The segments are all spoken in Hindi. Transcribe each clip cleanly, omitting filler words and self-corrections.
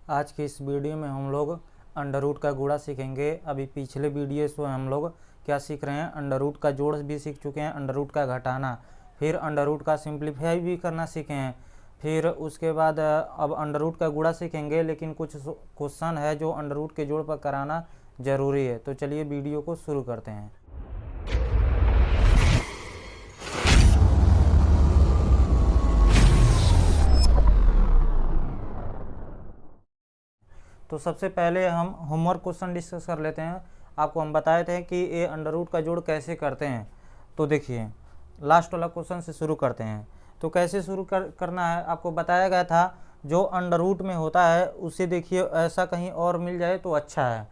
आज की इस वीडियो में हम लोग अंडर रूट का गुणा सीखेंगे। अभी पिछले वीडियो से हम लोग क्या सीख रहे हैं, अंडर रूट का जोड़ भी सीख चुके हैं, अंडर रूट का घटाना, फिर अंडर रूट का सिंप्लीफाई भी करना सीखे हैं। फिर उसके बाद अब अंडर रूट का गुणा सीखेंगे, लेकिन कुछ क्वेश्चन है जो अंडर रूट के जोड़ पर कराना ज़रूरी है। तो चलिए वीडियो को शुरू करते हैं। तो सबसे पहले हम होमवर्क क्वेश्चन डिस्कस कर लेते हैं। आपको हम बताए थे कि ये अंडर रूट का जोड़ कैसे करते हैं। तो देखिए लास्ट वाला क्वेश्चन से शुरू करते हैं। तो कैसे शुरू करना है आपको बताया गया था। जो अंडर रूट में होता है उसे देखिए ऐसा कहीं और मिल जाए तो अच्छा है,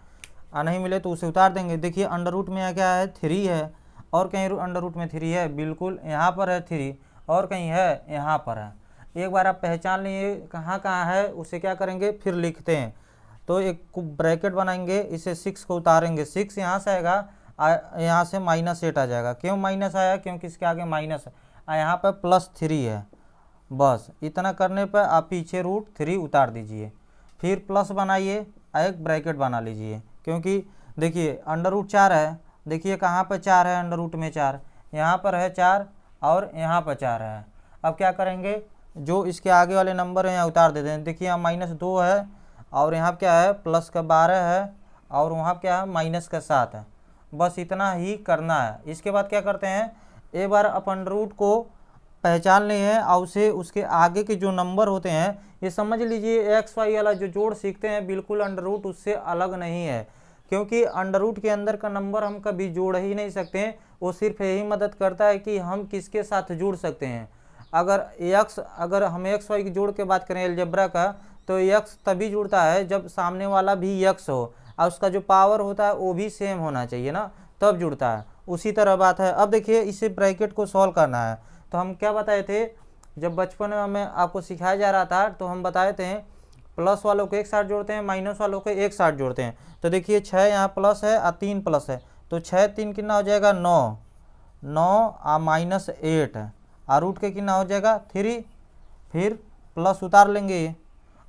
नहीं मिले तो उसे उतार देंगे। देखिए अंडर रूट में क्या है, 3 है, और कहीं अंडर रूट में 3 है, बिल्कुल यहाँ पर है 3, और कहीं है यहाँ पर है। एक बार आप पहचान लिए कहाँ कहाँ है, उसे क्या करेंगे फिर लिखते हैं। तो एक ब्रैकेट बनाएंगे, इसे 6 को उतारेंगे, 6 यहाँ से आएगा, यहाँ से -8 आ जाएगा। क्यों माइनस आया, क्योंकि इसके आगे माइनस है, यहाँ पर +3 है। बस इतना करने पर आप पीछे √3 उतार दीजिए, फिर प्लस बनाइए, एक ब्रैकेट बना लीजिए। क्योंकि देखिए अंडर रूट 4 है, देखिए कहाँ पर 4 है, अंडर रूट में 4, यहाँ पर है 4 और यहाँ पर 4 है। अब क्या करेंगे, जो इसके आगे वाले नंबर हैं यहाँ उतार देते हैं। देखिए यहाँ -2 है, और यहाँ क्या है +12 है, और वहाँ क्या है -7 है। बस इतना ही करना है। इसके बाद क्या करते हैं, एक बार आप अंडर रूट को पहचान लिए हैं और उसे उसके आगे के जो नंबर होते हैं, ये समझ लीजिए एक्स वाई वाला जो जोड़ सीखते हैं बिल्कुल अंडर रूट उससे अलग नहीं है। क्योंकि अंडर रूट के अंदर का नंबर हम कभी जोड़ ही नहीं सकते हैं, वो सिर्फ यही मदद करता है कि हम किसके साथ जुड़ सकते हैं। अगर हम एक्स वाई की जोड़ के बात करें अलजेब्रा का, तो x तभी जुड़ता है जब सामने वाला भी x हो और उसका जो पावर होता है वो भी सेम होना चाहिए ना, तब जुड़ता है। उसी तरह बात है। अब देखिए इसे ब्रैकेट को सॉल्व करना है। तो हम क्या बताए थे, जब बचपन में आपको सिखाया जा रहा था तो हम बताए थे प्लस वालों को एक साथ जोड़ते हैं, माइनस वालों को एक साथ जोड़ते हैं। तो देखिए 6 यहाँ प्लस है और 3 प्लस है, तो 6 3 कितना हो जाएगा 9, 9 और -8 और रूट के कितना हो जाएगा 3, फिर प्लस उतार लेंगे।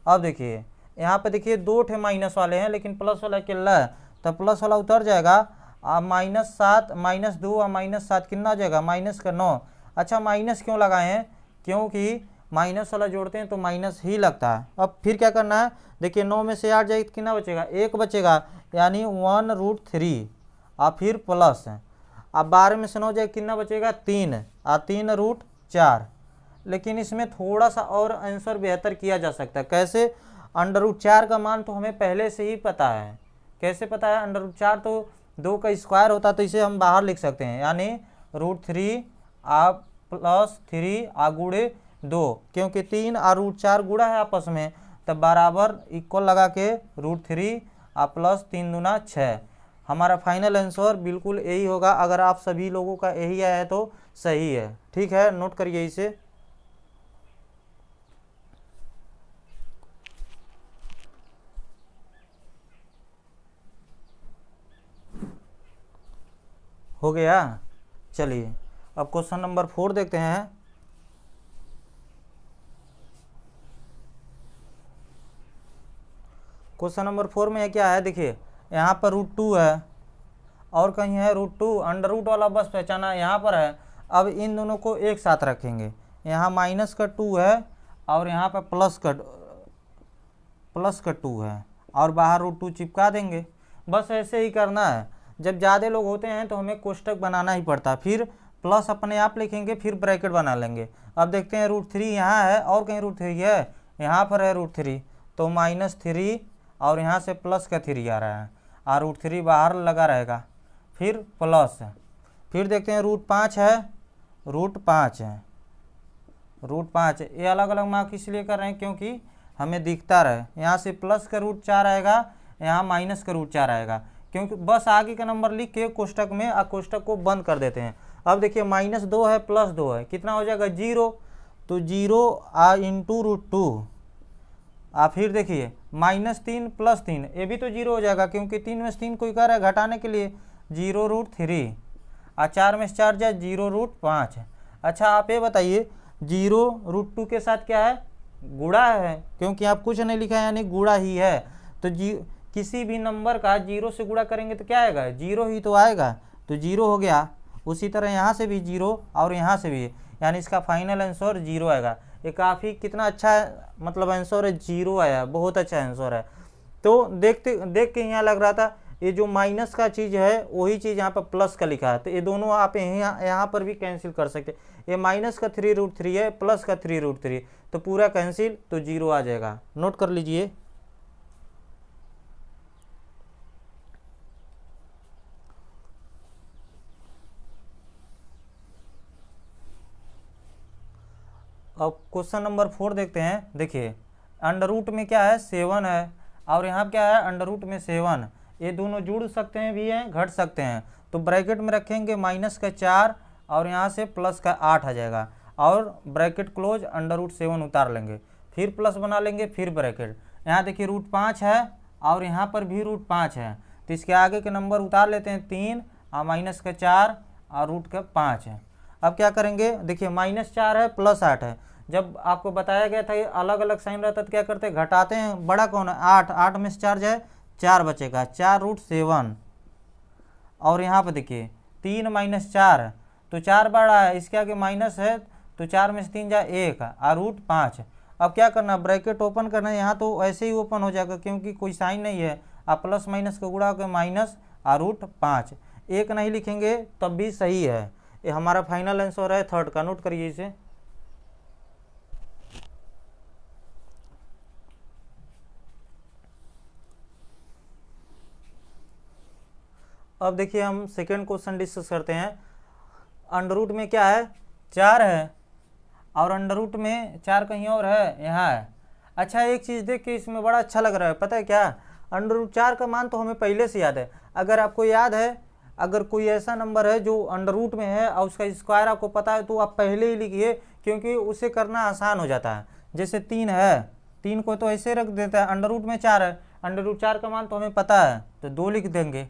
अब देखिए यहाँ पे देखिए 2 ठे माइनस वाले हैं, लेकिन प्लस वाला अकेला है, तो प्लस वाला उतर जाएगा। -7 -2 और -7 कितना हो जाएगा -9। अच्छा माइनस क्यों लगाए हैं, क्योंकि माइनस वाला जोड़ते हैं तो माइनस ही लगता है। अब फिर क्या करना है, देखिए 9 में से 8 जाएगा कितना बचेगा, 1 बचेगा, यानी 1√3 और फिर प्लस है। अब 12 में से 9 जाएगा कितना बचेगा 3 और 3√4। लेकिन इसमें थोड़ा सा और आंसर बेहतर किया जा सकता है। कैसे, अंडर रूट 4 का मान तो हमें पहले से ही पता है। कैसे पता है, अंडर रूट 4 तो 2 का स्क्वायर होता है, तो इसे हम बाहर लिख सकते हैं, यानी √3 आप +3 आ गुणे 2, क्योंकि 3 और √4 गुणा है आपस में, तब बराबर इक्वल लगा के √3 और +3 दूना 6। हमारा फाइनल आंसर बिल्कुल यही होगा। अगर आप सभी लोगों का यही आया है तो सही है। ठीक है, नोट करिए इसे। हो गया। चलिए अब क्वेश्चन नंबर 4 देखते हैं। क्वेश्चन नंबर 4 में क्या है, देखिए यहाँ पर √2 है और कहीं है √2। अंडर रूट वाला बस पहचाना यहाँ पर है। अब इन दोनों को एक साथ रखेंगे, यहाँ -2 है और यहाँ पर प्लस का 2 है, और बाहर √2 चिपका देंगे। बस ऐसे ही करना है। जब ज़्यादा लोग होते हैं तो हमें कोष्टक बनाना ही पड़ता है, फिर प्लस अपने आप लिखेंगे, फिर ब्रैकेट बना लेंगे। अब देखते हैं √3 यहाँ है और कहीं √3 है, यहाँ पर है √3, तो -3 और यहाँ से प्लस का 3 आ रहा है और √3 बाहर लगा रहेगा, फिर प्लस। फिर देखते हैं √5 है, √5 है, √5। ये अलग अलग मार्क इसलिए कर रहे हैं क्योंकि हमें दिखता रहे। यहाँ से प्लस का √4 आएगा, यहाँ माइनस का √4 आएगा, क्योंकि बस आगे का नंबर लिख के कोष्टक में कोष्टक को बंद कर देते हैं। अब देखिए -2 है +2 है, कितना हो जाएगा 0, तो 0 इंटू √2। फिर देखिए -3 +3, ये भी तो 0 हो जाएगा, क्योंकि 3 में से 3 कोई कर रहा है घटाने के लिए, 0√3 और 4 में से 4 जाए 0√5। अच्छा आप ये बताइए 0√2 के साथ क्या है गुणा है, क्योंकि आप कुछ नहीं लिखा है यानी गुणा ही है। तो किसी भी नंबर का 0 से गुणा करेंगे तो क्या आएगा, 0 ही तो आएगा, तो 0 हो गया। उसी तरह यहाँ से भी 0 और यहाँ से भी, यानी इसका फाइनल आंसर 0 आएगा। ये काफ़ी कितना अच्छा मतलब आंसर है, 0 आया, बहुत अच्छा आंसर है। तो देख के यहाँ लग रहा था ये जो माइनस का चीज़ है वही चीज़ यहाँ पर प्लस का लिखा है, तो ये दोनों आप यहाँ पर भी कैंसिल कर सकते हैं। ये माइनस का 3√3 है, प्लस का 3√3, तो पूरा कैंसिल, तो 0 आ जाएगा। नोट कर लीजिए। अब क्वेश्चन नंबर 4 देखते हैं। देखिए अंडर रूट में क्या है, 7 है, और यहाँ क्या है अंडर रूट में 7, ये दोनों जुड़ सकते हैं भी हैं, घट सकते हैं। तो ब्रैकेट में रखेंगे माइनस का 4 और यहाँ से प्लस का 8 आ जाएगा, और ब्रैकेट क्लोज, अंडर रूट 7 उतार लेंगे, फिर प्लस बना लेंगे, फिर ब्रैकेट। यहाँ देखिए √5 है और यहाँ पर भी √5 है, तो इसके आगे के नंबर उतार लेते हैं, 3 और माइनस का 4 और √5 है। अब क्या करेंगे, देखिए -4 है, +8 है। जब आपको बताया गया था ये अलग अलग साइन रहता तो क्या करते हैं, घटाते हैं। बड़ा कौन है, 8, 8 में से 4 जाए 4 बचेगा, 4√7। और यहाँ पर देखिए 3 - 4, तो 4 बड़ा है, इसके आगे माइनस है, तो 4 में से 3 जाए 1 और √5। अब क्या करना, ब्रैकेट ओपन करना है, यहाँ तो ऐसे ही ओपन हो जाएगा क्योंकि कोई साइन नहीं है। आप प्लस माइनस का गुणा होकर माइनस और √5, 1 नहीं लिखेंगे तब भी सही है। ये हमारा फाइनल आंसर है 3rd का। नोट करिए इसे। अब देखिए हम सेकेंड क्वेश्चन डिस्कस करते हैं। अंडर रूट में क्या है, 4 है, और अंडर रूट में 4 कहीं और है, यहाँ है। अच्छा एक चीज़ देख के इसमें बड़ा अच्छा लग रहा है, पता है क्या, अंडर रूट 4 का मान तो हमें पहले से याद है। अगर आपको याद है, अगर कोई ऐसा नंबर है जो अंडर रूट में है और उसका स्क्वायर आपको पता है, तो आप पहले ही लिखिए, क्योंकि उसे करना आसान हो जाता है। जैसे 3 है, 3 को तो ऐसे रख देता है, अंडर रूट में 4 है, अंडर रूट 4 का मान तो हमें पता है, तो 2 लिख देंगे।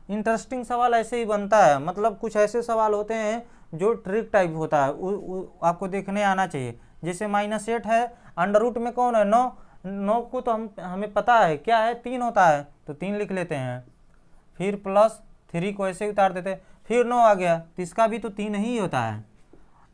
इंटरेस्टिंग सवाल ऐसे ही बनता है, मतलब कुछ ऐसे सवाल होते हैं जो ट्रिक टाइप होता है, आपको देखने आना चाहिए। जैसे -8 है, अंडर रूट में कौन है, 9, 9 को तो हमें पता है क्या है, 3 होता है, तो 3 लिख लेते हैं। फिर +3 को ऐसे उतार देते हैं, फिर 9 आ गया, तो इसका भी तो 3 ही होता है।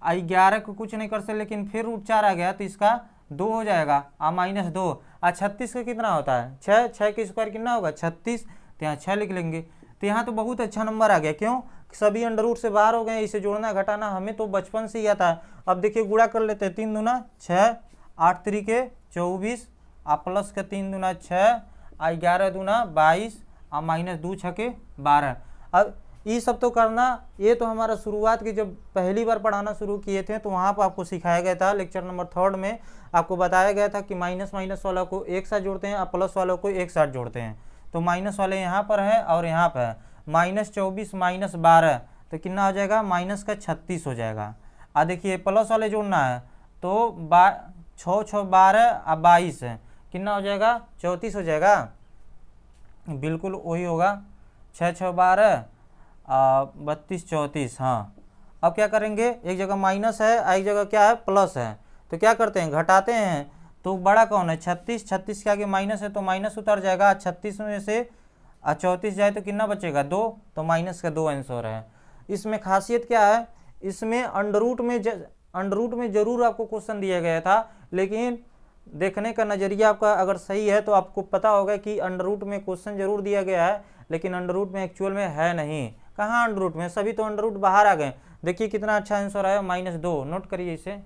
11 को कुछ नहीं कर सकते, लेकिन फिर √4 आ गया तो इसका 2 हो जाएगा, -2। 36 का कितना होता है, 6, 6 के स्क्वायर कितना होगा, 36, तो यहाँ 6 लिख लेंगे। तो यहाँ तो बहुत अच्छा नंबर आ गया, क्यों, सभी अंडर रूट से बाहर हो गए, इसे जोड़ना घटाना हमें तो बचपन से ही आता है। अब देखिए गुणा कर लेते हैं, 3 दूना 6, 8 3 24, आ प्लस का 3 दूना 6, 11 दूना 22, आ -2 6 12। अब ये सब तो करना, ये तो हमारा शुरुआत की जब पहली बार पढ़ाना शुरू किए थे तो वहाँ पर आपको सिखाया गया था। लेक्चर नंबर 3 में आपको बताया गया था कि माइनस वाला को एक साथ जोड़ते हैं और प्लस वालों को एक साथ जोड़ते हैं। तो माइनस वाले यहाँ पर है और यहाँ पर है, -24 -12, तो कितना हो जाएगा, -36 हो जाएगा। और देखिए प्लस वाले जोड़ना है, तो 6 6 12 और 22 है, कितना हो जाएगा, 34 हो जाएगा, बिल्कुल वही होगा, 6 6 12 32 34। हाँ अब क्या करेंगे, एक जगह माइनस है, एक जगह क्या है, प्लस है, तो क्या करते हैं, घटाते हैं। तो बड़ा कौन है, 36, 36 के आगे माइनस है तो माइनस उतर जाएगा, 36 में से 34 जाए तो कितना बचेगा, 2, तो -2 आंसर है। इसमें खासियत क्या है, इसमें अंडर रूट में जरूर आपको क्वेश्चन दिया गया था, लेकिन देखने का नज़रिया आपका अगर सही है तो आपको पता होगा कि अंडर रूट में क्वेश्चन जरूर दिया गया है, लेकिन अंडर रूट में एक्चुअल में है नहीं। कहाँ अंडर रूट में, सभी तो अंडर रूट बाहर आ गए। देखिए कितना अच्छा आंसर आया, -2। नोट करिए इसे।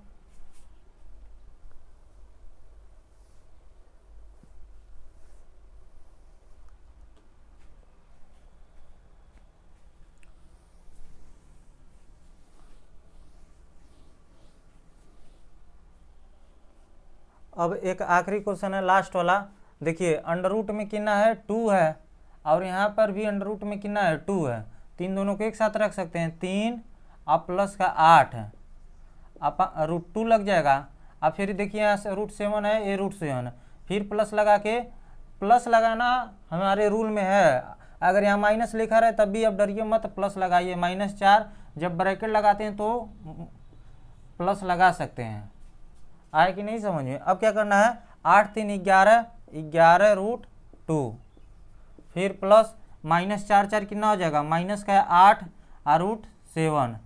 अब एक आखिरी क्वेश्चन है, लास्ट वाला। देखिए अंडर रूट में कितना है, 2 है, और यहाँ पर भी अंडर रूट में कितना है, 2 है। 3 दोनों को एक साथ रख सकते हैं, 3 और प्लस का 8 है, आप √2 लग जाएगा। अब फिर देखिए यहाँ से √7 है, ये √7, फिर प्लस लगा के, प्लस लगाना हमारे रूल में है। अगर यहाँ माइनस लिखा रहे तब भी अब डरिए मत, प्लस लगाइए। -4 जब ब्रैकेट लगाते हैं तो प्लस लगा सकते हैं, आया कि नहीं समझ में? अब क्या करना है, 8 3 11, 11√2, फिर प्लस माइनस 4 4 कितना हो जाएगा, माइनस का है 8 √7।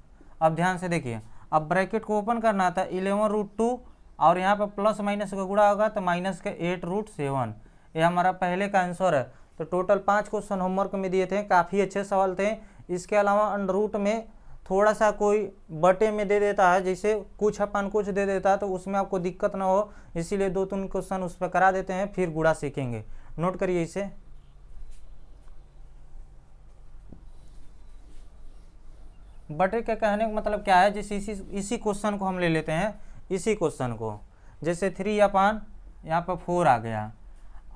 अब ध्यान से देखिए, अब ब्रैकेट को ओपन करना था 11√2 और यहाँ पर प्लस माइनस का गुणा होगा तो माइनस का 8√7। ये हमारा पहले का आंसर है। तो टोटल 5 क्वेश्चन होमवर्क में दिए थे, काफ़ी अच्छे सवाल थे। इसके अलावा अंडर रूट में थोड़ा सा कोई बटे में दे देता है, जैसे कुछ अपन कुछ दे देता है, तो उसमें आपको दिक्कत ना हो, इसीलिए 2-3 क्वेश्चन उस पर करा देते हैं, फिर गुणा सीखेंगे। नोट करिए इसे। बटे के कहने का मतलब क्या है, जैसे इसी क्वेश्चन को हम ले लेते हैं, इसी क्वेश्चन को, जैसे 3/, यहाँ पर 4 आ गया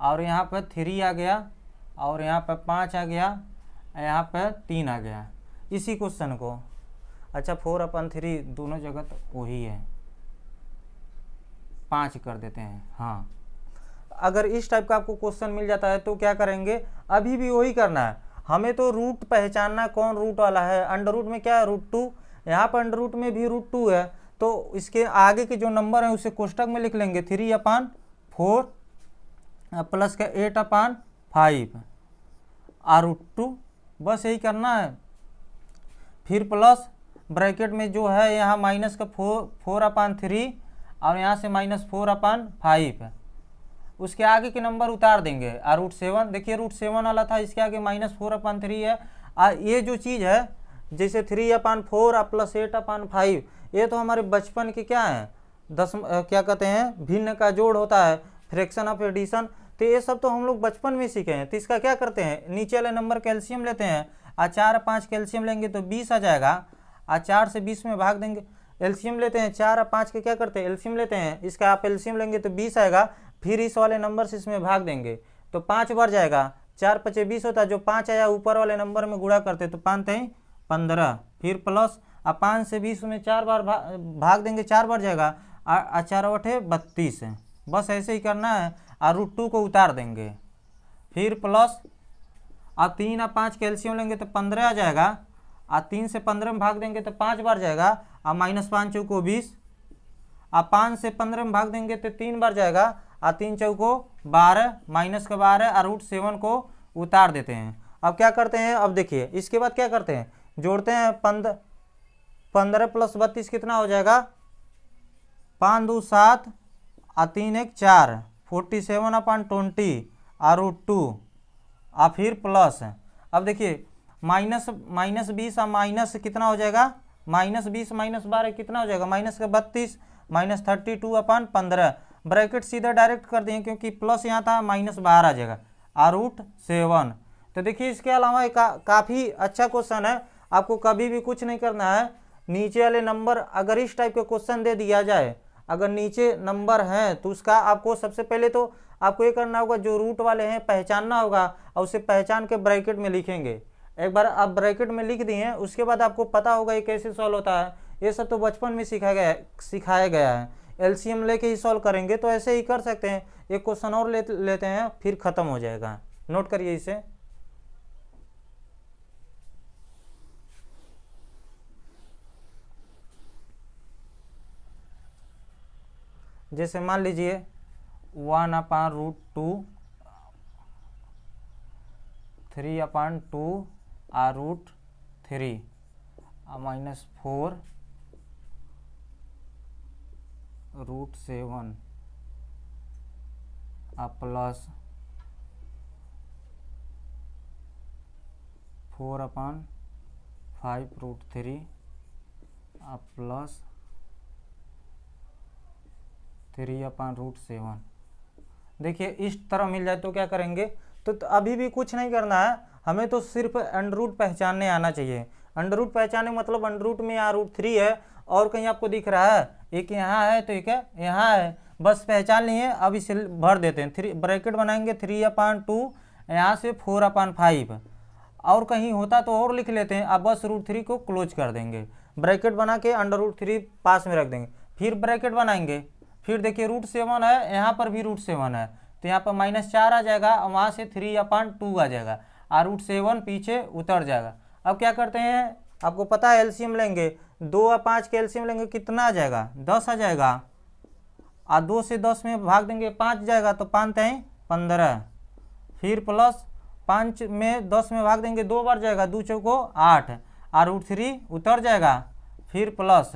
और यहाँ पर 3 आ गया और यहाँ पर 5 आ गया, यहाँ पर 3 आ गया, इसी क्वेश्चन को। अच्छा 4/3 दोनों जगह तो वही है, 5 कर देते हैं। हाँ, अगर इस टाइप का आपको क्वेश्चन मिल जाता है तो क्या करेंगे, अभी भी वही करना है, हमें तो रूट पहचानना कौन रूट वाला है। अंडर रूट में क्या है, √2, यहाँ पर अंडर रूट में भी √2 है, तो इसके आगे के जो नंबर है उसे कोष्टक में लिख लेंगे, 3/4 प्लस का 8/5 √2, बस यही करना है। फिर प्लस ब्रैकेट में जो है यहाँ माइनस का 4/3 और यहाँ से -4/5, उसके आगे के नंबर उतार देंगे। √7, देखिए √7 वाला था, इसके आगे -4/3 है। ये जो चीज़ है जैसे 3/4 प्लस 8/5, ये तो हमारे बचपन के क्या है, क्या कहते हैं, भिन्न का जोड़ होता है, फ्रैक्शन ऑफ एडिशन। तो ये सब तो हम लोग बचपन में सीखे हैं। तो इसका क्या करते हैं, नीचे वाले नंबर कैल्शियम लेते हैं, 4 5 कैल्शियम लेंगे तो 20 आ जाएगा, 4 से 20 में भाग देंगे। एलसीएम लेते हैं, 4 और 5 के क्या करते हैं, एलसीएम लेते हैं, इसका आप एलसीएम लेंगे तो 20 आएगा, फिर इस वाले नंबर से इसमें भाग देंगे तो 5 बार जाएगा, 4 5 20 होता है, जो 5 आया ऊपर वाले नंबर में गुणा करते तो 5 3 15, फिर प्लस 5 से 20 में 4 बार भाग देंगे, 4 बार जाएगा, 4 8 32। बस ऐसे ही करना है, और √2 को उतार देंगे, फिर प्लस 3 और 5 कैल्शियम लेंगे तो 15 आ जाएगा, 3 से 15 में भाग देंगे तो 5 बार जाएगा, -5 चौको 20, 5 से 15 में भाग देंगे तो 3 बार जाएगा, 3 चौको 12, माइनस का 12 और √7 को उतार देते हैं। अब क्या करते हैं, अब देखिए इसके बाद क्या करते हैं, जोड़ते हैं, 15 प्लस 32 कितना हो जाएगा, 5 2 7 और 3 1 4, 47/20 √2, और फिर प्लस। अब देखिए -20 और माइनस कितना हो जाएगा, -20 -12 कितना हो जाएगा, माइनस का 32, -32/15। ब्रैकेट सीधा डायरेक्ट कर देंगे क्योंकि प्लस यहाँ था, -12 आ जाएगा, √7। तो देखिए इसके अलावा काफ़ी अच्छा क्वेश्चन है, आपको कभी भी कुछ नहीं करना है, नीचे वाले नंबर अगर इस टाइप के क्वेश्चन दे दिया जाए, अगर नीचे नंबर हैं तो उसका आपको सबसे पहले तो आपको ये करना होगा, जो रूट वाले हैं पहचानना होगा, और उसे पहचान के ब्रैकेट में लिखेंगे। एक बार आप ब्रैकेट में लिख दिए, उसके बाद आपको पता होगा ये कैसे सॉल्व होता है। ये सब तो बचपन में सिखाया गया है, एलसीएम लेके ही सॉल्व करेंगे, तो ऐसे ही कर सकते हैं। एक क्वेश्चन और लेते हैं, फिर ख़त्म हो जाएगा। नोट करिए इसे। जैसे मान लीजिए 1/√2, 3/2 √3 -4 √7 प्लस 4/5 √3 प्लस 3/√7। देखिए इस तरह मिल जाए तो क्या करेंगे, तो अभी भी कुछ नहीं करना है, हमें तो सिर्फ अंडर रूट पहचानने आना चाहिए। अंडर रूट पहचानने मतलब अंडर रूट में यहाँ √3 है और कहीं आपको दिख रहा है, एक यहाँ है तो एक है यहाँ है, बस पहचान लिए। अब इसे भर देते हैं, 3 ब्रैकेट बनाएंगे, 3/2 यहाँ से 4/5, और कहीं होता तो और लिख लेते हैं। अब बस √3 को क्लोज कर देंगे, ब्रैकेट बना के अंडर√3 पास में रख देंगे, फिर ब्रैकेट बनाएंगे, फिर देखिए √7 है, यहाँ पर भी √7 है, तो यहाँ पर -4 आ जाएगा, और वहाँ से 3/2 आ जाएगा, और √7 पीछे उतर जाएगा। अब क्या करते हैं, आपको पता है एलसीएम लेंगे, 2 और 5 के एलसीएम लेंगे, कितना आ जाएगा, 10 आ जाएगा, और 2 से 10 में भाग देंगे 5 जाएगा तो 5 तेई 15, फिर प्लस 5 में 10 में भाग देंगे 2 बार जाएगा, 2 चौको 8 और √3 उतर जाएगा, फिर प्लस।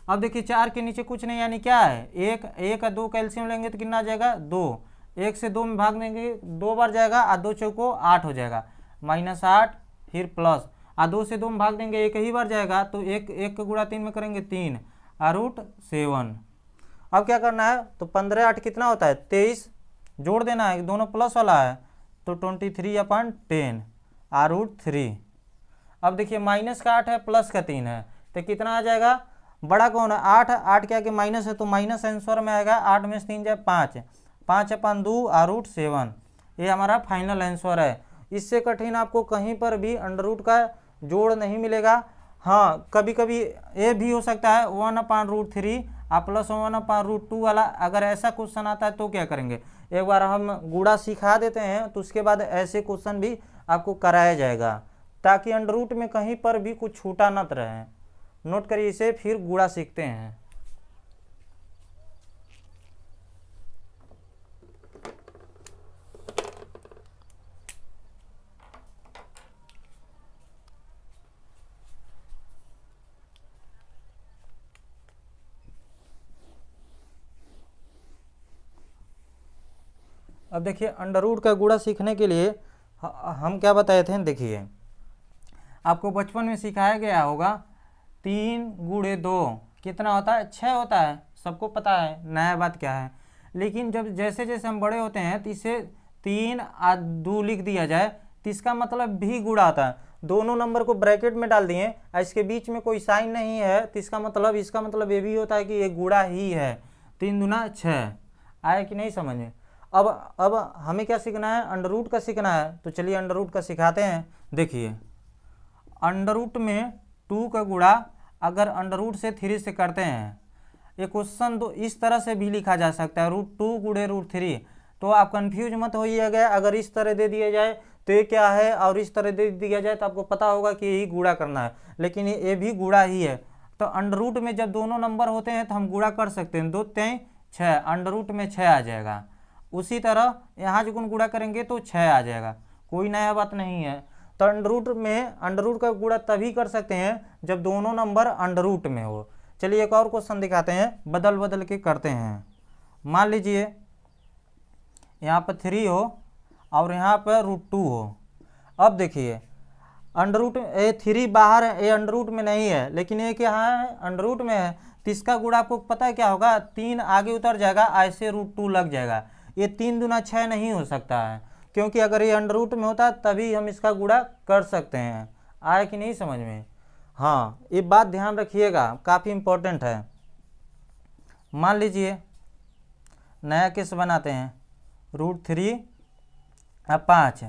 अब देखिए 4 के नीचे कुछ नहीं, यानी क्या है 1, 1 और 2 कैल्शियम लेंगे तो कितना आ जाएगा 2, 1 से 2 में भाग देंगे 2 बार जाएगा और 2 चौको 8 हो जाएगा, -8 फिर प्लस, और 2 से 2 में भाग देंगे 1 ही बार जाएगा तो 1 का गुणा 3 में करेंगे 3 और √7। अब क्या करना है, तो 15 8 कितना होता है 23, जोड़ देना है, दोनों प्लस वाला है तो 23/10 और √3। अब देखिए माइनस का 8 है प्लस का 3 है तो कितना आ जाएगा, बड़ा कौन है 8, 8 के आगे माइनस है तो माइनस आंसर में आएगा, 8 में से 3 जाए 5, 5/2 और √7। ये हमारा फाइनल आंसर है। इससे कठिन आपको कहीं पर भी अंडर रूट का जोड़ नहीं मिलेगा। हाँ, कभी कभी ये भी हो सकता है 1/√3 प्लस 1/√2 वाला, अगर ऐसा क्वेश्चन आता है तो क्या करेंगे, एक बार हम गुणा सिखा देते हैं तो उसके बाद ऐसे क्वेश्चन भी आपको कराया जाएगा, ताकि अंडर रूट में कहीं पर भी कुछ छूटा न रहे। नोट करिए इसे, फिर गुणा सीखते हैं। अब देखिए अंडर रूट का गुणा सीखने के लिए हम क्या बताए थे, देखिए आपको बचपन में सिखाया गया होगा 3 × 2 कितना होता है 6 होता है, सबको पता है, नया बात क्या है। लेकिन जब जैसे जैसे हम बड़े होते हैं तो इसे 3 और 2 लिख दिया जाए तो इसका मतलब भी गुणा आता है। दोनों नंबर को ब्रैकेट में डाल दिए और इसके बीच में कोई साइन नहीं है तो इसका मतलब ये भी होता है कि ये गुणा ही है। 3 दूना 6, आया कि नहीं समझ में। अब हमें क्या सीखना है, अंडर रूट का सीखना है, तो चलिए अंडर रूट का सिखाते हैं। देखिए अंडर रूट में 2 का गुणा अगर अंडर रूट से 3 से करते हैं, ये क्वेश्चन तो इस तरह से भी लिखा जा सकता है √2 × √3, तो आप कंफ्यूज मत होइएगा। अगर इस तरह दे दिया जाए तो ये क्या है और इस तरह दे दिया जाए तो आपको पता होगा कि यही गुणा करना है, लेकिन ये भी गुणा ही है। तो अंडर रूट में जब दोनों नंबर होते हैं तो हम गुणा कर सकते हैं, 2 3 6, अंडर रूट में 6 आ जाएगा। उसी तरह यहाँ जो गुणा करेंगे तो 6 आ जाएगा, कोई नया बात नहीं है। तो अंडर रूट का गुणा तभी कर सकते हैं जब दोनों नंबर अंडर रूट में हो। चलिए एक और क्वेश्चन दिखाते हैं, बदल बदल के करते हैं। मान लीजिए यहाँ पर 3 हो और यहाँ पर √2 हो। अब देखिए अंडर रूट 3 बाहर है, ये अंडर रूट में नहीं है, लेकिन ये क्या है अंडर रूट में है, तो इसका गुणा आपको पता है क्या होगा, 3 आगे उतर जाएगा, ऐसे √2 लग जाएगा। ये 3 दूना 6 नहीं हो सकता है, क्योंकि अगर ये अंडर रूट में होता तभी हम इसका गुणा कर सकते हैं। आया कि नहीं समझ में। हाँ, ये बात ध्यान रखिएगा, काफ़ी इम्पोर्टेंट है। मान लीजिए नया केस बनाते हैं, √3 और 5,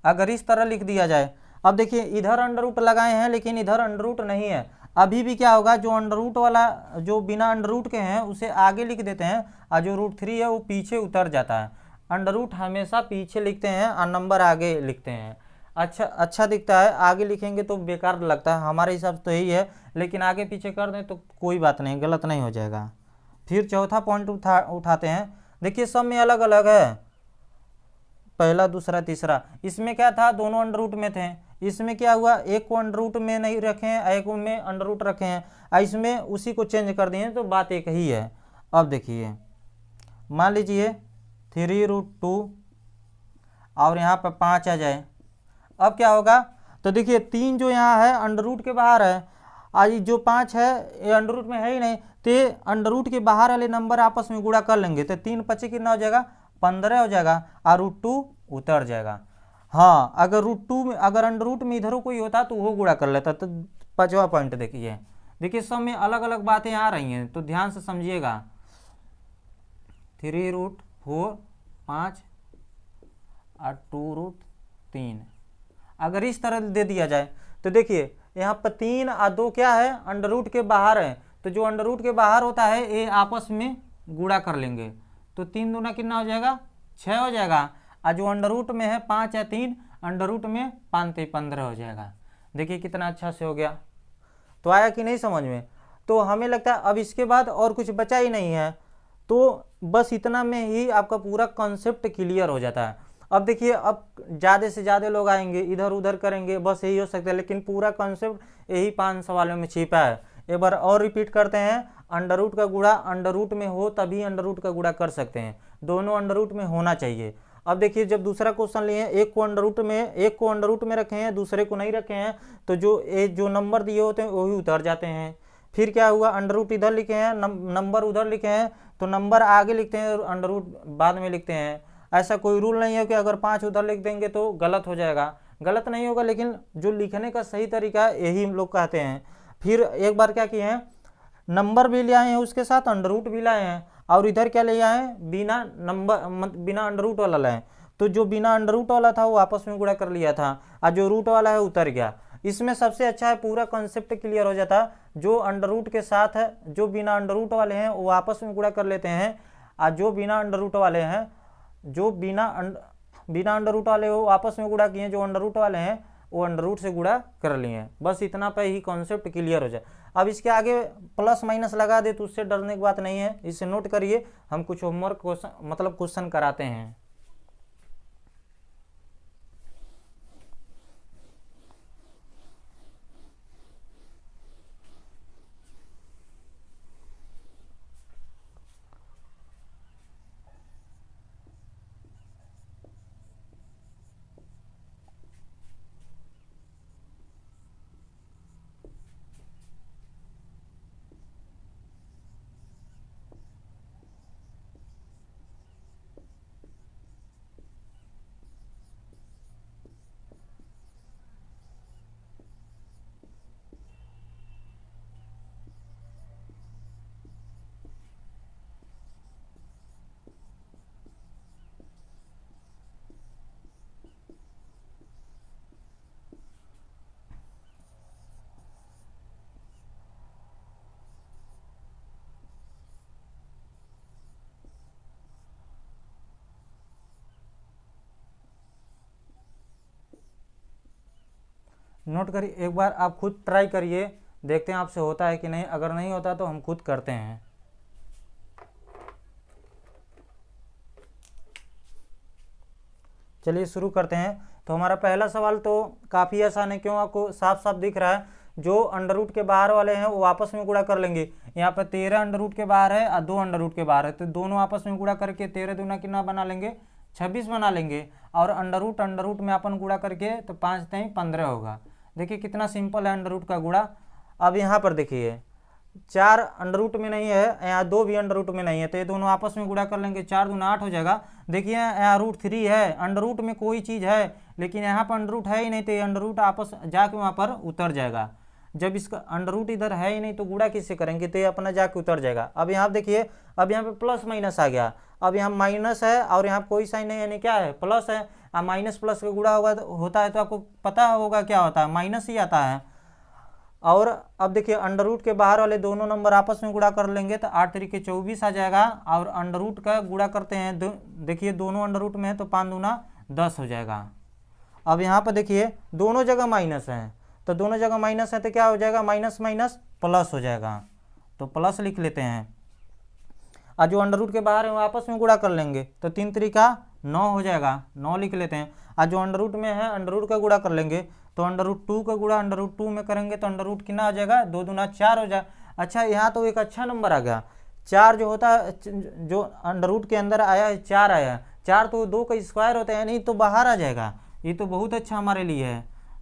अगर इस तरह लिख दिया जाए। अब देखिए इधर अंडर रूट लगाए हैं लेकिन इधर अंडर रूट नहीं है, अभी भी क्या होगा, जो अंडर रूट वाला जो बिना अंडर रूट के हैं उसे आगे लिख देते हैं और जो √3 है वो पीछे उतर जाता है। अंडर रूट हमेशा पीछे लिखते हैं और नंबर आगे लिखते हैं, अच्छा दिखता है। आगे लिखेंगे तो बेकार लगता है, हमारे हिसाब से तो यही है, लेकिन आगे पीछे कर दें तो कोई बात नहीं, गलत नहीं हो जाएगा। फिर चौथा पॉइंट उठाते हैं। देखिए सब में अलग अलग है, पहला दूसरा तीसरा। इसमें क्या था, दोनों अंडर रूट में थे, इसमें क्या हुआ, एक को अंडर रूट में नहीं रखे हैं, एक में अंडर रूट रखे हैं, इसमें उसी को चेंज कर दिए तो बात एक ही है। अब देखिए मान लीजिए 3√2 और यहाँ पर 5 आ जाए, अब क्या होगा, तो देखिए 3 जो यहाँ है अंडर रूट के बाहर है, आज जो 5 है ये अंडर रूट में है ही नहीं, तो अंडर रूट के बाहर वाले नंबर आपस में गुणा कर लेंगे तो 3 5 कितना हो जाएगा, 15 हो जाएगा और √2 उतर जाएगा। हाँ, अगर √2 में अगर अंडर रूट में इधर कोई होता तो वो गुणा कर लेता। तो 5वां पॉइंट देखिए सब में अलग अलग बातें आ रही हैं, तो ध्यान से समझिएगा। 3√4 5 और 2√3 अगर इस तरह दे दिया जाए तो देखिए यहाँ पर 3 और 2 क्या है, अंडर रूट के बाहर है, तो जो अंडर रूट के बाहर होता है ये आपस में गुणा कर लेंगे तो 3 दूना कितना हो जाएगा, 6 हो जाएगा। और जो अंडर रूट में है 5 या 3, अंडर रूट में 5 3 15 हो जाएगा। देखिए कितना अच्छा से हो गया। तो आया कि नहीं समझ में। तो हमें लगता है अब इसके बाद और कुछ बचा ही नहीं है, तो बस इतना में ही आपका पूरा कॉन्सेप्ट क्लियर हो जाता है। अब देखिए, अब ज़्यादा से ज़्यादा लोग आएंगे, इधर उधर करेंगे, बस यही हो सकता है, लेकिन पूरा कॉन्सेप्ट यही 5 सवालों में छिपा है। एक बार और रिपीट करते हैं, अंडर रूट का गुणा अंडर रूट में हो तभी अंडर रूट का गुणा कर सकते हैं, दोनों अंडर रूट में होना चाहिए। अब देखिए, जब दूसरा क्वेश्चन लिए हैं, एक को अंडर रूट में रखे हैं, दूसरे को नहीं रखे हैं, तो जो नंबर दिए होते हैं वही उतर जाते हैं। फिर क्या हुआ, अंडर रूट इधर लिखे हैं, नंबर उधर लिखे हैं, तो नंबर आगे लिखते हैं और अंडर रूट बाद में लिखते हैं। ऐसा कोई रूल नहीं है कि अगर 5 उधर लिख देंगे तो गलत हो जाएगा, गलत नहीं होगा, लेकिन जो लिखने का सही तरीका है यही हम लोग कहते हैं। फिर एक बार क्या किए हैं, नंबर भी ले आए हैं, उसके साथ अंडर रूट भी लाए हैं, और इधर क्या ले आए हैं, बिना अंडर रूट वाला लाए। तो जो बिना अंडर रूट वाला था वो आपस में गुणा कर लिया था, और जो रूट वाला है उतर गया। इसमें सबसे अच्छा है, पूरा कॉन्सेप्ट क्लियर हो जाता है। जो अंडर रूट के साथ है, जो बिना अंडर रूट वाले हैं वो आपस में गुणा कर लेते हैं, और जो बिना अंडर रूट वाले हैं, जो बिना अंडर रूट वाले वो आपस में गुणा किए, जो अंडर रूट वाले हैं वो अंडर रूट से गुणा कर लिए। बस इतना पे ही कॉन्सेप्ट क्लियर हो जाए। अब इसके आगे प्लस माइनस लगा दे तो उससे डरने की बात नहीं है, इसे नोट करिए। हम कुछ होमवर्क क्वेश्चन कराते हैं। नोट करिए, एक बार आप खुद ट्राई करिए, देखते हैं आपसे होता है कि नहीं। अगर नहीं होता तो हम खुद करते हैं। चलिए शुरू करते हैं। तो हमारा पहला सवाल तो काफ़ी आसान है, क्यों आपको साफ साफ दिख रहा है। जो अंडर रूट के बाहर वाले हैं वो आपस में गुणा कर लेंगे। यहाँ पर 13 अंडर रूट के बाहर है और 2 अंडर रूट के बाहर है, तो दोनों आपस में गुणा करके 13 दूना कितना बना लेंगे, 26 बना लेंगे। और अंडर रूट में अपन गुणा करके तो 5 3 15 होगा। देखिए कितना सिंपल है अंडर रूट का गुणा। अब यहाँ पर देखिए 4 अंडर रूट में नहीं है, यहाँ 2 भी अंडर रूट में नहीं है, तो ये दोनों आपस में गुणा कर लेंगे, 4 दूना 8 हो जाएगा। देखिए यहाँ √3 है, अंडर रूट में कोई चीज़ है, लेकिन यहाँ पर अंडर रूट है ही नहीं, तो ये अंडर रूट आपस जाके वहाँ पर उतर जाएगा। जब इसका अंडर रूट इधर है ही नहीं तो गुणा किससे करेंगे, तो ये अपना जाके उतर जाएगा। अब यहाँ देखिए, अब यहाँ पे प्लस माइनस आ गया। अब यहाँ माइनस है और यहाँ कोई साइन नहीं, यानी क्या है, प्लस है। अब माइनस प्लस का गुणा होता है तो आपको पता होगा क्या होता है, माइनस ही आता है। और अब देखिए अंडर रूट के बाहर वाले दोनों नंबर आपस में गुणा कर लेंगे तो 8 3 24 आ जाएगा। और अंडर रूट का गुणा करते हैं, देखिए दोनों अंडर रूट में है तो 5 दूना 10 हो जाएगा। अब यहाँ पर देखिए दोनों जगह माइनस है, तो दोनों जगह माइनस है तो क्या हो जाएगा, माइनस माइनस प्लस हो जाएगा, तो प्लस लिख लेते हैं। और जो अंडर रूट के बाहर है वो आपस में गुणा कर लेंगे, तो 3 3 9 हो जाएगा, 9 लिख लेते हैं। और जो अंडर रूट में है अंडर रूट का गुणा कर लेंगे, तो अंडर रूट 2 का गुणा अंडर रूट 2 में करेंगे तो अंडर रूट कितना आ जाएगा, 2 दूना 4 हो जाए। अच्छा यहाँ तो एक अच्छा नंबर आ गया, 4 जो होता है, जो अंडर रूट के अंदर आया है 4 आया है, 4 तो 2 का स्क्वायर होता है, नहीं तो बाहर आ जाएगा। ये तो बहुत अच्छा हमारे लिए है।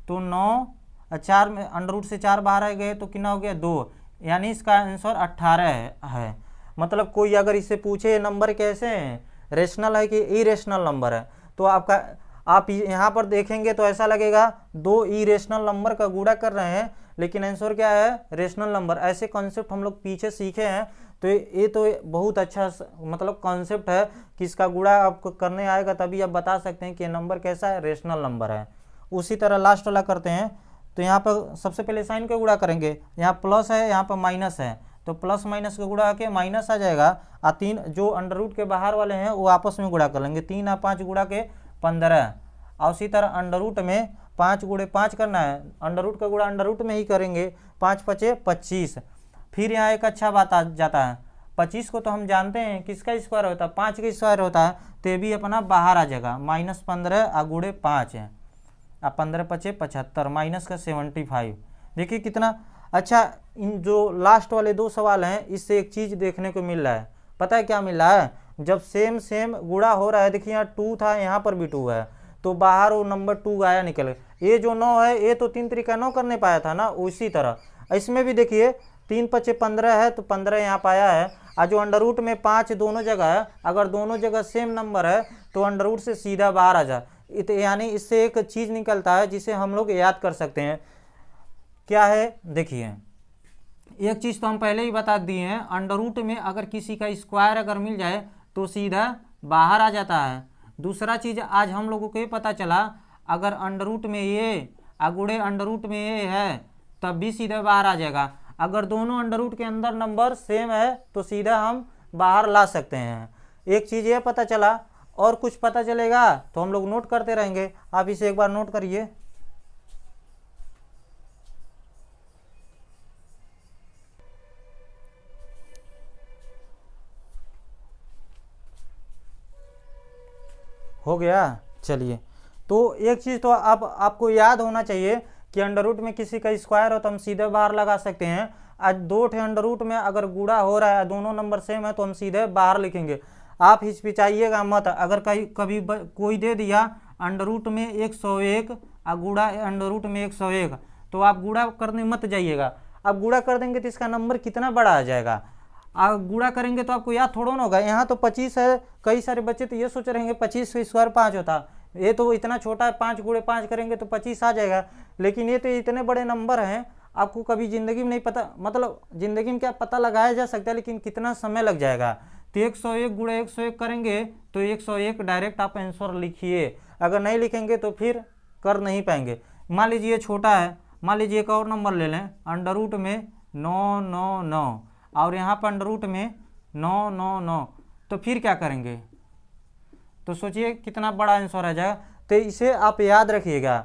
तो 9 4 में अंडर रूट से 4 बाहर आ गए तो कितना हो गया, 2, यानी इसका आंसर 18 है। मतलब कोई अगर इससे पूछे नंबर कैसे हैं, रेशनल है कि इरेशनल नंबर है, तो आप यहाँ पर देखेंगे तो ऐसा लगेगा 2 इरेशनल नंबर का गुणा कर रहे हैं, लेकिन आंसर क्या है, रेशनल नंबर। ऐसे कॉन्सेप्ट हम लोग पीछे सीखे हैं, तो ये तो बहुत अच्छा मतलब कॉन्सेप्ट है कि इसका गुणा आपको करने आएगा तभी आप बता सकते हैं कि नंबर कैसा है, रेशनल नंबर है। उसी तरह लास्ट वाला करते हैं। तो यहाँ पर सबसे पहले साइन का गुणा करेंगे, यहाँ प्लस है यहाँ पर माइनस है, तो प्लस माइनस का गुणा आके माइनस आ जाएगा। और 3 जो अंडर रूट के बाहर वाले हैं वो आपस में गुणा कर लेंगे, 3 और 5 गुणा के 15। और उसी तरह अंडर रूट में 5 गुणे 5 करना है, अंडर रूट का गुणा अंडर रूट में ही करेंगे, 5 5 25। फिर यहाँ एक अच्छा बात आ जाता है, 25 को तो हम जानते हैं किसका स्क्वायर होता है, 5 का स्क्वायर होता है, तो ये भी अपना बाहर आ जाएगा। -15 गुणे 5 है, अब 15 पचे 75 माइनस का 75। देखिए कितना अच्छा। इन जो लास्ट वाले 2 सवाल हैं इससे एक चीज़ देखने को मिल रहा है, पता है क्या मिल रहा है, जब सेम सेम गुणा हो रहा है, देखिए यहाँ 2 था, यहाँ पर भी 2 है, तो बाहर वो नंबर 2 आया निकल। ये जो 9 है ये तो 3 तरीका 9 करने पाया था ना, उसी तरह इसमें भी देखिए 3 पचे 15 है, तो 15 यहाँ पाया है। और जो अंडर रूट में 5 दोनों जगह है, अगर दोनों जगह सेम नंबर है तो अंडर रूट से सीधा बाहर आ जाए, यानी इससे एक चीज़ निकलता है जिसे हम लोग याद कर सकते हैं। क्या है देखिए, एक चीज़ तो हम पहले ही बता दिए हैं, अंडर रूट में अगर किसी का स्क्वायर अगर मिल जाए तो सीधा बाहर आ जाता है। दूसरा चीज़ आज हम लोगों को ये पता चला, अगर अंडर रूट में ये गुणे अंडर रूट में ये है तब भी सीधा बाहर आ जाएगा। अगर दोनों अंडर रूट के अंदर नंबर सेम है तो सीधा हम बाहर ला सकते हैं। एक चीज़ ये पता चला, और कुछ पता चलेगा तो हम लोग नोट करते रहेंगे। आप इसे एक बार नोट करिए। हो गया, चलिए। तो एक चीज़ तो अब आपको याद होना चाहिए कि अंडर रूट में किसी का स्क्वायर हो तो हम सीधे बाहर लगा सकते हैं। आज 2 ठे अंडर रूट में अगर गुणा हो रहा है, दोनों नंबर सेम है, तो हम सीधे बाहर लिखेंगे। आप हिचकिचाइएगा मत, अगर कभी कोई दे दिया अंडर रूट में 101 और गुणा अंडर रूट में 101, तो आप गुणा करने मत जाइएगा। आप गुणा कर देंगे तो इसका नंबर कितना बड़ा आ जाएगा। आप गुणा करेंगे तो आपको याद थोड़ा ना होगा। यहाँ तो 25 है, कई सारे बच्चे तो ये सोच रहेंगे 25 का स्क्वायर 5 होता, ये तो इतना छोटा है, 5 गुणे 5 करेंगे तो 25 आ जाएगा। लेकिन ये तो इतने बड़े नंबर हैं, आपको कभी ज़िंदगी में नहीं पता, मतलब ज़िंदगी में क्या पता लगाया जा सकता है, लेकिन कितना समय लग जाएगा। तो 101 गुणे 101 करेंगे तो 101 डायरेक्ट आप आंसर लिखिए। अगर नहीं लिखेंगे तो फिर कर नहीं पाएंगे। मान लीजिए छोटा है, मान लीजिए एक और नंबर ले लें, अंडर रूट में 999 और यहाँ पर अंडर रूट में 999, तो फिर क्या करेंगे, तो सोचिए कितना बड़ा आंसर आ जाएगा। तो इसे आप याद रखिएगा।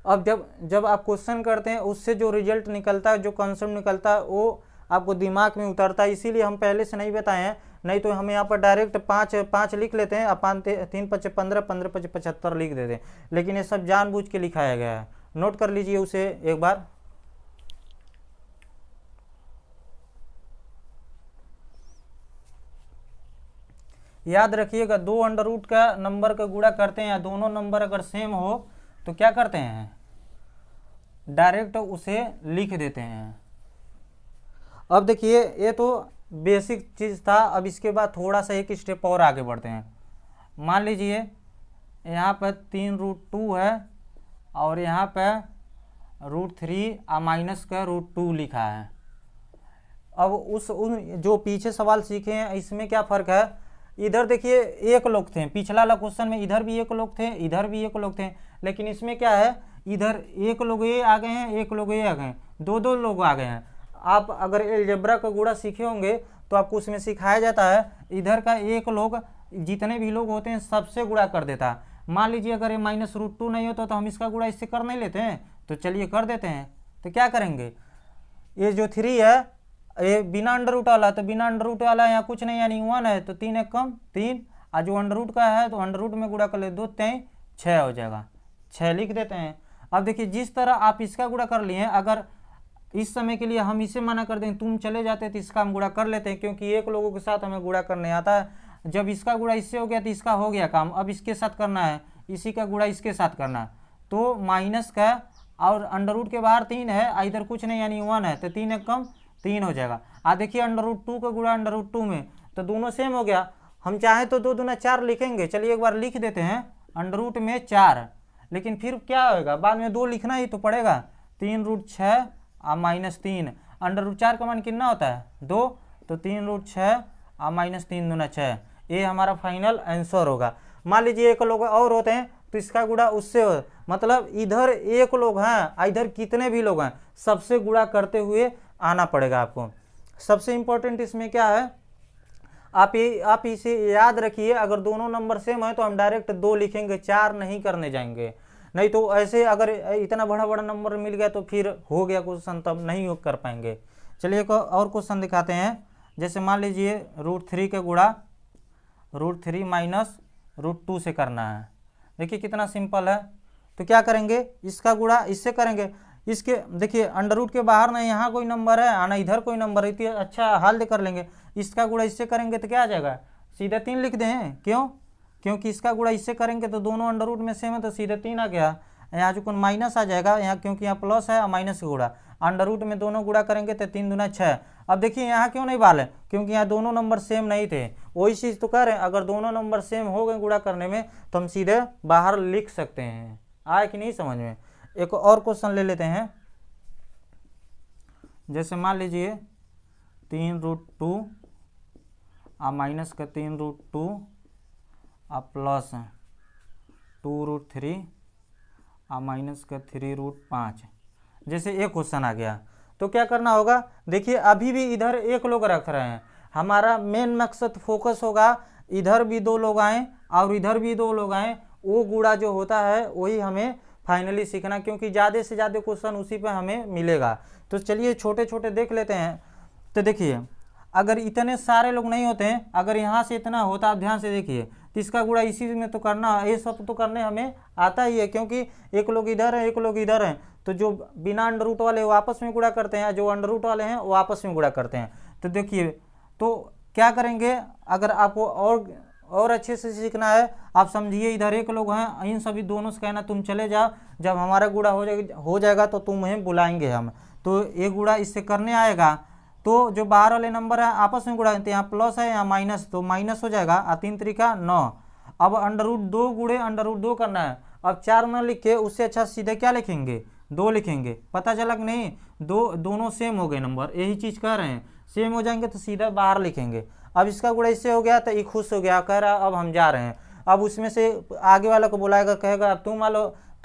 अब जब आप क्वेश्चन करते हैं उससे जो रिजल्ट निकलता है, जो कॉन्सेप्ट निकलता है, वो आपको दिमाग में उतरता है। इसीलिए हम पहले से नहीं बताए हैं, नहीं तो हम यहाँ पर डायरेक्ट 5 लिख लेते हैं, 3 पचे 15, 15 पचे 75 लिख देते हैं। लेकिन ये सब जानबूझ के लिखाया गया है, नोट कर लीजिए उसे एक बार। याद रखिएगा, 2 अंडर रूट का नंबर का गुणा करते हैं या दोनों नंबर अगर सेम हो तो क्या करते हैं, डायरेक्ट उसे लिख देते हैं। अब देखिए ये तो बेसिक चीज़ था। अब इसके बाद थोड़ा सा एक स्टेप और आगे बढ़ते हैं। मान लीजिए यहाँ पर 3√2 है और यहाँ पर √3 और माइनस का √2 लिखा है। अब उन जो पीछे सवाल सीखे हैं इसमें क्या फ़र्क है, इधर देखिए एक लोग थे, पिछला वाला क्वेश्चन में इधर भी एक लोग थे, इधर भी एक लोग थे, लेकिन इसमें क्या है, इधर एक लोग ये आ गए हैं, एक लोग ये आ गए हैं, 2 लोग आ गए हैं। आप अगर अलजेब्रा का गुणा सीखे होंगे तो आपको उसमें सिखाया जाता है, इधर का एक लोग जितने भी लोग होते हैं सबसे गुणा कर देता है। मान लीजिए अगर ये -√2 नहीं होता तो हम इसका गुणा इससे कर नहीं लेते हैं, तो चलिए कर देते हैं। तो क्या करेंगे, ये जो 3 है ये बिना अंडर रूट वाला, तो बिना अंडर रूट वाला यहाँ कुछ नहीं, यानी 1 है, तो 3 एक कम 3, और जो अंडर रूट का है तो अंडर रूट में गुणा कर ले, 2 3 6 हो जाएगा, 6 लिख देते हैं। अब देखिए जिस तरह आप इसका गुणा कर लिए, अगर इस समय के लिए हम इसे मना कर दें, तुम चले जाते तो इसका हम गुणा कर लेते हैं, क्योंकि एक लोगों के साथ हमें गुणा करने आता है। जब इसका गुणा इससे हो गया तो इसका हो गया काम, अब इसके साथ करना है, इसी का गुणा इसके साथ करना है। तो माइनस का और अंडर रूट के बाहर 3 है, इधर कुछ नहीं यानी 1 है, तो 3 एक कम 3 हो जाएगा। देखिए अंडर रूट 2 का गुणा अंडर रूट 2 में, तो दोनों सेम हो गया। हम चाहें तो 2 दूना 4 लिखेंगे, चलिए एक बार लिख देते हैं अंडर रूट में 4, लेकिन फिर क्या होगा, बाद में 2 लिखना ही तो पड़ेगा। 3√6 और -3, अंडर रूट 4 का मान कितना होता है 2, तो 3√6 और -3 दूना 6, ये हमारा फाइनल आंसर होगा। मान लीजिए एक लोग और होते हैं तो इसका गुणा उससे हो, मतलब इधर एक लोग हैं, इधर कितने भी लोग हैं, सबसे गुणा करते हुए आना पड़ेगा आपको। सबसे इम्पोर्टेंट इसमें क्या है, आप इसे याद रखिए, अगर दोनों नंबर सेम है तो हम डायरेक्ट 2 लिखेंगे, 4 नहीं करने जाएंगे। नहीं तो ऐसे अगर इतना बड़ा नंबर मिल गया तो फिर हो गया क्वेश्चन, तब नहीं कर पाएंगे। चलिए एक और क्वेश्चन दिखाते हैं। जैसे मान लीजिए √3 का गुणा √3 माइनस √2 से करना है। देखिए कितना सिंपल है। तो क्या करेंगे, इसका गुणा इससे करेंगे। इसके देखिए अंडर रूट के बाहर ना यहाँ कोई नंबर है ना इधर कोई नंबर है, तो अच्छा हल कर लेंगे। इसका गुणा इससे करेंगे तो क्या आ जाएगा, सीधे 3 लिख दें। क्यों, क्योंकि इसका गुणा इससे करेंगे तो दोनों अंडर रूट में सेम है, तो सीधे 3 आ गया। यहाँ जो कौन माइनस आ जाएगा यहाँ, क्योंकि यहाँ प्लस है और माइनस का गुणा, अंडर रूट में दोनों गुणा करेंगे तो 3 दूना 6। अब देखिए यहाँ क्यों नहीं बाल है, क्योंकि यहाँ दोनों नंबर सेम नहीं थे। वही चीज़ तो कह रहे हैं, अगर दोनों नंबर सेम हो गए गुणा करने में तो हम सीधे बाहर लिख सकते हैं। आए कि नहीं समझ में। एक और क्वेश्चन ले लेते हैं। जैसे मान लीजिए 3√2 और माइनस का 3√2 और प्लस 2√3 और माइनस का 3√5। जैसे एक क्वेश्चन आ गया तो क्या करना होगा, देखिए अभी भी इधर एक लोग रख रहे हैं। हमारा मेन मकसद फोकस होगा इधर भी 2 लोग आए और इधर भी 2 लोग आए, वो गुणा जो होता है वही हमें फाइनली सीखना, क्योंकि ज़्यादा से ज़्यादा क्वेश्चन उसी पे हमें मिलेगा। तो चलिए छोटे छोटे देख लेते हैं। तो देखिए अगर इतने सारे लोग नहीं होते हैं, अगर यहाँ से इतना होता, आप ध्यान से देखिए, तो इसका गुणा इसी में तो करना, ये सब तो करने हमें आता ही है, क्योंकि एक लोग इधर है एक लोग इधर हैं। तो जो बिना अंडर रूट वाले वो आपस में गुणा करते हैं, जो अंडर रूट वाले हैं वो आपस में गुणा करते हैं। तो देखिए तो क्या करेंगे, अगर आपको और अच्छे से सीखना है, आप समझिए इधर एक लोग हैं, इन सभी दोनों से कहना तुम चले जाओ, जब हमारा गुणा हो जाएगा तो तुम्हें बुलाएंगे हम। तो ये गुणा इससे करने आएगा, तो जो बाहर वाले नंबर है आपस में गुणा करते हैं, यहाँ प्लस है यहाँ माइनस, तो माइनस हो जाएगा, 3 3 9। अब अंडर रूट 2 गुणे अंडर रूट 2 करना है। अब 4 न लिख के उससे अच्छा सीधे क्या लिखेंगे, 2 लिखेंगे। पता चला कि नहीं, दोनों सेम हो गए नंबर, यही चीज़ कह रहे हैं, सेम हो जाएंगे तो सीधा बाहर लिखेंगे। अब इसका गुणा इससे हो गया तो ये खुश हो गया, कह रहा अब हम जा रहे हैं। अब उसमें से आगे वाला को बुलाएगा, कहेगा अब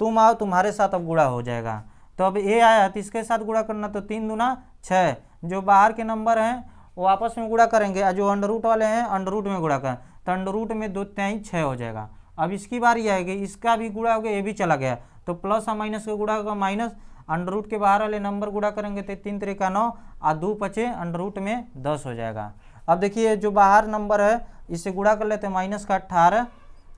तुम आओ, तुम्हारे साथ अब गुणा हो जाएगा। तो अब ये आया तो इसके साथ गुणा करना, तो 3 दूना 6। जो बाहर के नंबर हैं वो आपस में गुणा करेंगे, और जो अंडर रूट वाले हैं अंडर रूट में गुणा करें, तो अंडर रूट में 2 3 6 हो जाएगा। अब इसकी बारी आएगी, इसका भी गुणा हो गया, ये भी चला गया, तो प्लस और माइनस का गुणा होगा माइनस, अंडर रूट के बाहर वाले नंबर गुणा करेंगे तो 3 3 9 और 2 5 अंडर रूट में 10 हो जाएगा। अब देखिए जो बाहर नंबर है इससे गुणा कर लेते हैं, माइनस का 18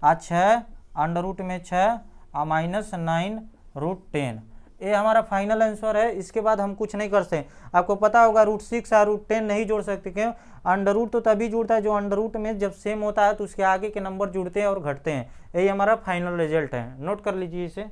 और 6 अंडर रूट में 6 और माइनस 9√10। ये हमारा फाइनल आंसर है। इसके बाद हम कुछ नहीं कर सकते। आपको पता होगा √6 और √10 नहीं जोड़ सकते, क्यों, अंडर रूट तो तभी जुड़ता है जो अंडर रूट में जब सेम होता है तो उसके आगे के नंबर जुड़ते हैं और घटते हैं। यही हमारा फाइनल रिजल्ट है, नोट कर लीजिए इसे।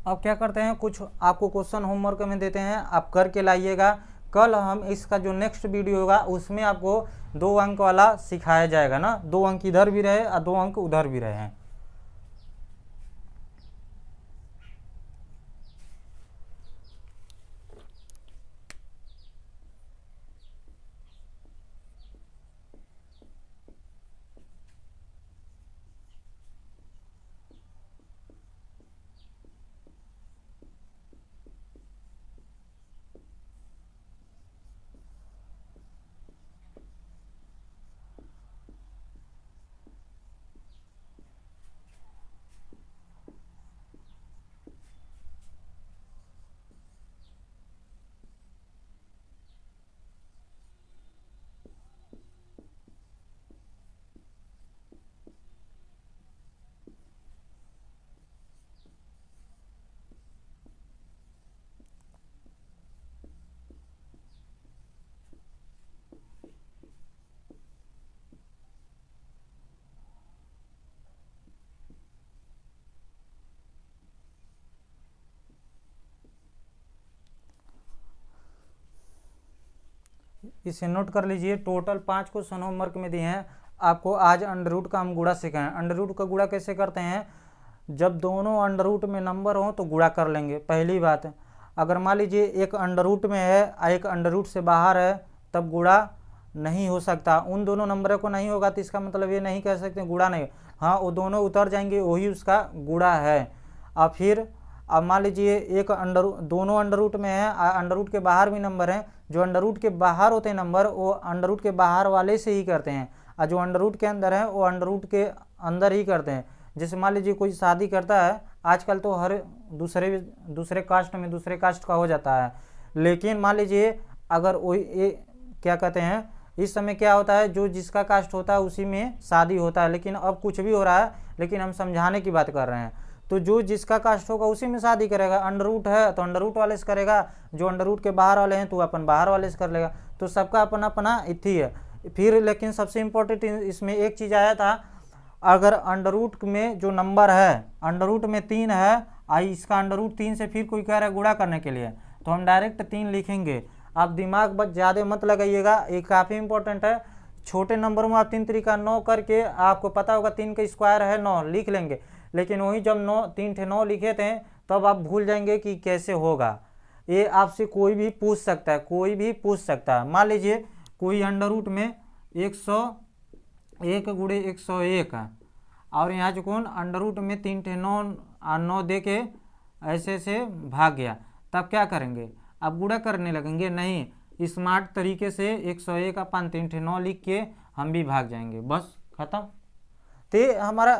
अब क्या करते हैं, कुछ आपको क्वेश्चन होमवर्क में देते हैं, आप करके लाइएगा। कल हम इसका जो नेक्स्ट वीडियो होगा उसमें आपको 2 अंक वाला सिखाया जाएगा ना, 2 अंक इधर भी रहे और 2 अंक उधर भी रहे। इसे नोट कर लीजिए। टोटल 5 क्वेश्चन होमवर्क में दिए हैं आपको। आज अंडर रूट का हम गुणा सीखे हैं। अंडर रूट का गुणा कैसे करते हैं, जब दोनों अंडर रूट में नंबर हो तो गुणा कर लेंगे। पहली बात है, अगर मान लीजिए एक अंडर रूट में है और एक अंडर रूट से बाहर है, तब गुणा नहीं हो सकता। उन दोनों नंबरों को नहीं होगा तो इसका मतलब ये नहीं कह सकते गुणा नहीं, हाँ वो दोनों उतर जाएंगे, वही उसका गुणा है। और फिर अब मान लीजिए एक दोनों अंडर रूट में है, अंडर रूट के बाहर भी नंबर हैं, जो अंडर रूट के बाहर होते हैं नंबर वो अंडर रूट के बाहर वाले से ही करते हैं, और जो अंडर रूट के अंदर है वो अंडर रूट के अंदर ही करते हैं। जैसे मान लीजिए कोई शादी करता है, आजकल तो हर दूसरे कास्ट में दूसरे कास्ट का हो जाता है, लेकिन मान लीजिए अगर वही क्या कहते हैं, इस समय क्या होता है, जो जिसका कास्ट होता है उसी में शादी होता है, लेकिन अब कुछ भी हो रहा है, लेकिन हम समझाने की बात कर रहे हैं। तो जो जिसका कास्ट होगा उसी में शादी करेगा, अंडर रूट है तो अंडर रूट वाले से करेगा, जो अंडर रूट के बाहर वाले हैं तो अपन बाहर वाले से कर लेगा, तो सबका अपना अपना इथी है। फिर लेकिन सबसे इम्पोर्टेंट इसमें एक चीज़ आया था, अगर अंडर रूट में जो नंबर है अंडर रूट में 3 है, आई इसका अंडर रूट 3 से फिर कोई कह रहा है गुणा करने के लिए, तो हम डायरेक्ट 3 लिखेंगे। आप दिमाग बस ज़्यादा मत लगाइएगा, ये काफ़ी इंपॉर्टेंट है। छोटे नंबर में आप 3 तरीका 9 करके, आपको पता होगा 3 का स्क्वायर है 9 लिख लेंगे, लेकिन वही जब 3 थे 9 लिखे थे तब आप भूल जाएंगे कि कैसे होगा। ये आपसे कोई भी पूछ सकता है, कोई भी पूछ सकता है। मान लीजिए कोई अंडर रूट में 101 गुणे 101 है, और यहाँ जो कौन अंडर रूट में 3 थे 9 दे के ऐसे से भाग गया, तब क्या करेंगे, अब गुणा करने लगेंगे? नहीं, स्मार्ट तरीके से 101 अपन 3 थे 9 लिख के हम भी भाग जाएंगे, बस खत्म। तो हमारा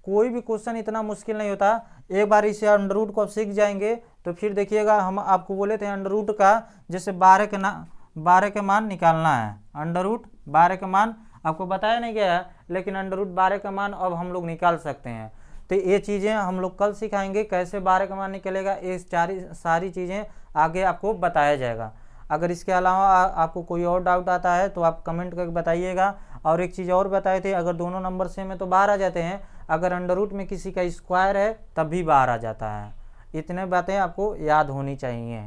कोई भी क्वेश्चन इतना मुश्किल नहीं होता, एक बार इसे अंडर रूट को आप सीख जाएंगे तो फिर देखिएगा, हम आपको बोले थे अंडर रूट का जैसे 12 के मान निकालना है, अंडर रूट 12 के मान आपको बताया नहीं गया है, लेकिन अंडर रूट 12 का मान अब हम लोग निकाल सकते हैं। तो ये चीज़ें हम लोग कल सिखाएंगे, कैसे 12 का मान निकलेगा, ये सारी चीज़ें आगे आपको बताया जाएगा। अगर इसके अलावा आपको कोई और डाउट आता है तो आप कमेंट करके बताइएगा। और एक चीज़ और बताए थे, अगर दोनों नंबर सेम है तो बाहर आ जाते हैं, अगर अंडर रूट में किसी का स्क्वायर है तब भी बाहर आ जाता है। इतने बातें आपको याद होनी चाहिए।